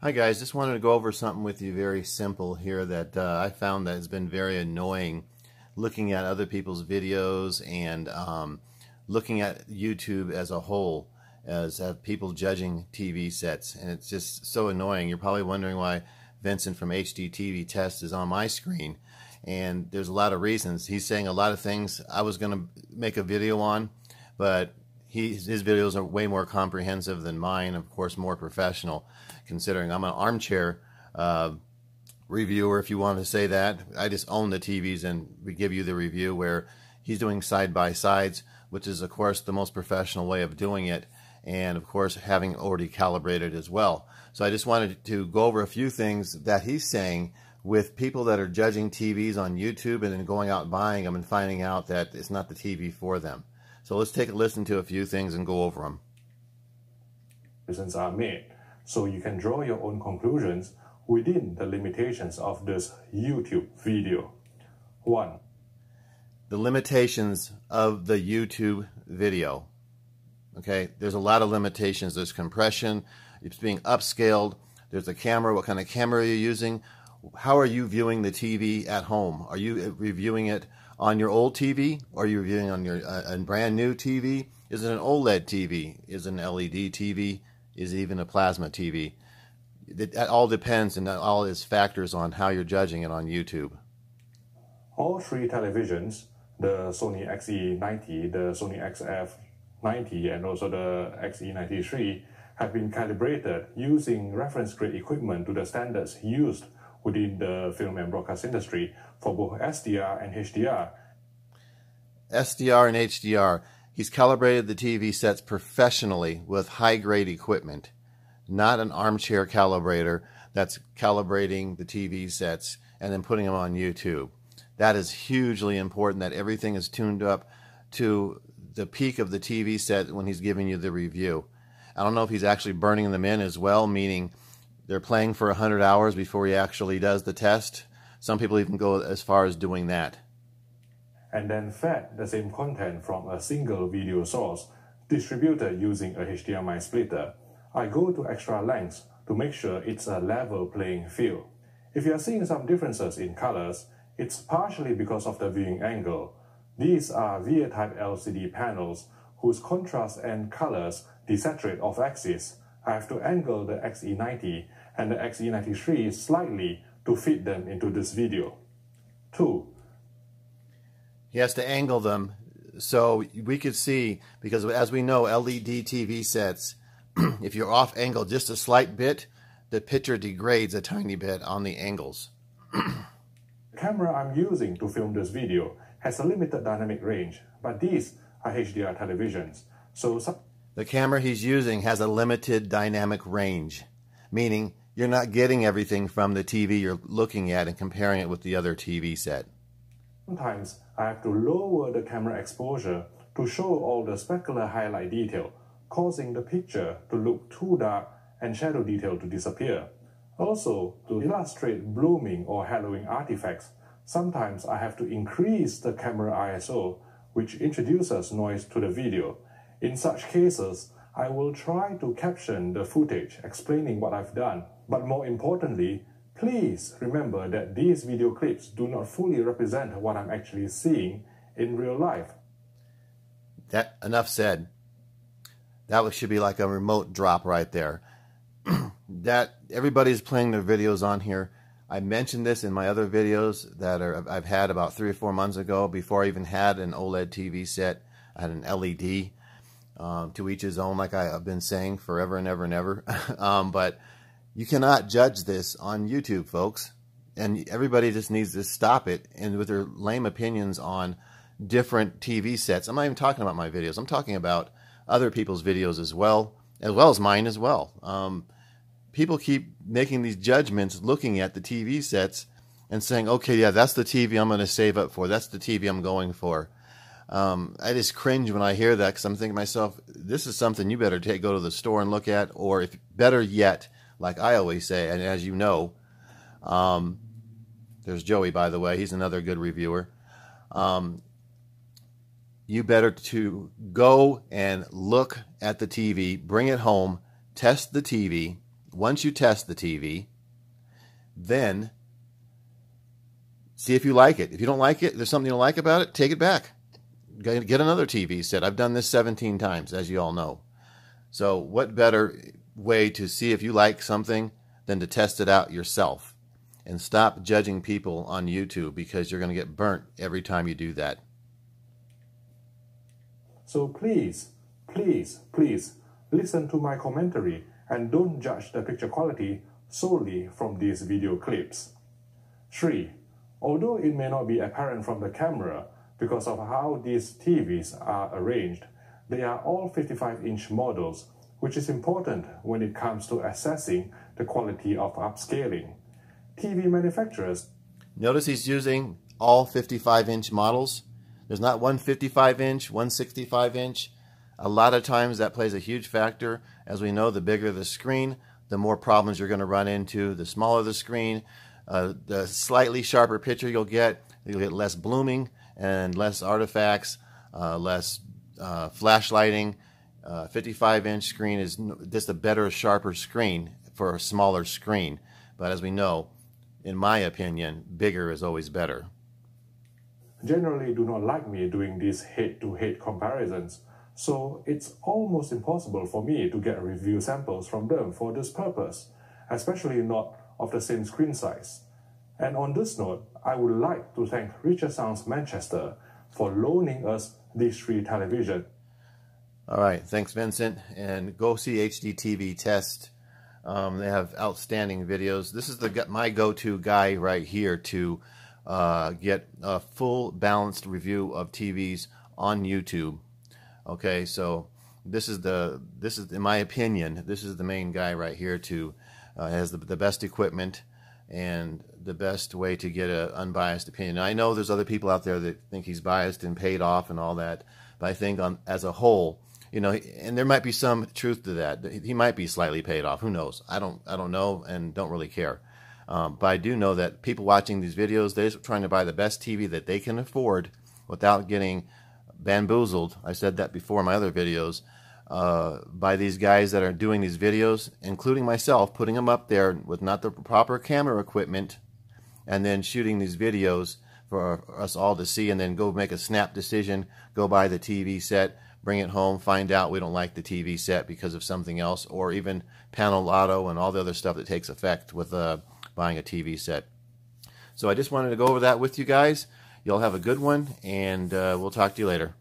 Hi guys, just wanted to go over something with you very simple here that I found that has been very annoying looking at other people's videos and looking at YouTube as a whole as people judging TV sets, and it's just so annoying. You're probably wondering why Vincent from Hdtv Test is on my screen, and there's a lot of reasons. He's saying a lot of things I was going to make a video on, but his videos are way more comprehensive than mine, of course more professional, considering I'm an armchair reviewer, if you want to say that. I just own the TVs and we give you the review, where he's doing side-by-sides, which is of course the most professional way of doing it, and of course having already calibrated as well. So I just wanted to go over a few things that he's saying with people that are judging TVs on YouTube and then going out and buying them and finding out that it's not the TV for them. So let's take a listen to a few things and go over them. Decisions are made, so you can draw your own conclusions within the limitations of this YouTube video. 1. The limitations of the YouTube video. Okay, there's a lot of limitations. There's compression, it's being upscaled, there's a camera, what kind of camera are you using, how are you viewing the TV at home? Are you reviewing it on your old TV? Or are you reviewing on your a brand new TV? Is it an OLED TV? Is it an LED TV? Is it even a plasma TV? That all depends, and that all is factors on how you're judging it on YouTube. All three televisions, the Sony XE90, the Sony XF90, and also the XE93, have been calibrated using reference-grade equipment to the standards used within the film and broadcast industry for both SDR and HDR. SDR and HDR. He's calibrated the TV sets professionally with high-grade equipment, not an armchair calibrator that's calibrating the TV sets and then putting them on YouTube. That is hugely important, that everything is tuned up to the peak of the TV set when he's giving you the review. I don't know if he's actually burning them in as well, meaning they're playing for 100 hours before he actually does the test. Some people even go as far as doing that. And then fed the same content from a single video source distributed using a HDMI splitter. I go to extra lengths to make sure it's a level playing field. If you are seeing some differences in colors, it's partially because of the viewing angle. These are VA-type LCD panels whose contrast and colors desaturate off axis. I have to angle the XE90 and the XE93 slightly to fit them into this video. 2. He has to angle them so we could see, because as we know, LED TV sets, if you're off angle just a slight bit, the picture degrades a tiny bit on the angles. The camera I'm using to film this video has a limited dynamic range, but these are HDR televisions, so the camera he's using has a limited dynamic range, meaning you're not getting everything from the TV you're looking at and comparing it with the other TV set. Sometimes I have to lower the camera exposure to show all the specular highlight detail, causing the picture to look too dark and shadow detail to disappear. Also, to illustrate blooming or haloing artifacts, sometimes I have to increase the camera ISO, which introduces noise to the video. In such cases, I will try to caption the footage explaining what I've done. But more importantly, please remember that these video clips do not fully represent what I'm actually seeing in real life. That enough said. That should be like a remote drop right there. That everybody's playing their videos on here. I mentioned this in my other videos that I've had about 3 or 4 months ago, before I even had an OLED TV set. I had an LED. To each his own, like I've been saying forever and ever and ever. But you cannot judge this on YouTube, folks. And everybody just needs to stop it, and with their lame opinions on different TV sets. I'm not even talking about my videos. I'm talking about other people's videos as well as mine as well. People keep making these judgments looking at the TV sets and saying, okay, yeah, that's the TV I'm going to save up for. That's the TV I'm going for. I just cringe when I hear that, because I'm thinking to myself, this is something you better go to the store and look at, or if better yet, like I always say, and as you know, there's Joey, by the way, he's another good reviewer. You better to go and look at the TV, bring it home, test the TV, once you test the TV, then see if you like it. If you don't like it, there's something you don't like about it, take it back. Get another TV set. I've done this 17 times, as you all know. So what better way to see if you like something than to test it out yourself? And stop judging people on YouTube, because you're going to get burnt every time you do that. So please, please, please listen to my commentary and don't judge the picture quality solely from these video clips. 3. Although it may not be apparent from the camera because of how these TVs are arranged, they are all 55-inch models, which is important when it comes to assessing the quality of upscaling. TV manufacturers. Notice he's using all 55-inch models. There's not one 55-inch, one 65-inch. A lot of times that plays a huge factor. As we know, the bigger the screen, the more problems you're going to run into. The smaller the screen, the slightly sharper picture you'll get less blooming and less artifacts, less flashlighting. 55-inch screen is just a better, sharper screen for a smaller screen. But as we know, in my opinion, bigger is always better. Generally do not like me doing these head-to-head comparisons, so it's almost impossible for me to get review samples from them for this purpose, especially not of the same screen size. And on this note, I would like to thank Richer Sounds Manchester for loaning us these 3 televisions. All right, thanks Vincent, and go see Hdtv Test. They have outstanding videos. This is my go-to guy right here to get a full balanced review of TVs on YouTube. Okay, so this is in my opinion, this is the main guy right here to has the best equipment and the best way to get an unbiased opinion. Now, I know there's other people out there that think he's biased and paid off and all that, but I think as a whole, you know, and there might be some truth to that. He might be slightly paid off. Who knows? I don't know and don't really care. But I do know that people watching these videos, they're just trying to buy the best TV that they can afford without getting bamboozled. I said that before in my other videos. By these guys that are doing these videos, including myself, putting them up there with not the proper camera equipment, and then shooting these videos for us all to see, and then go make a snap decision, go buy the TV set, bring it home, find out we don't like the TV set because of something else, or even panel lotto and all the other stuff that takes effect with buying a TV set. So I just wanted to go over that with you guys. Y'all have a good one, and we'll talk to you later.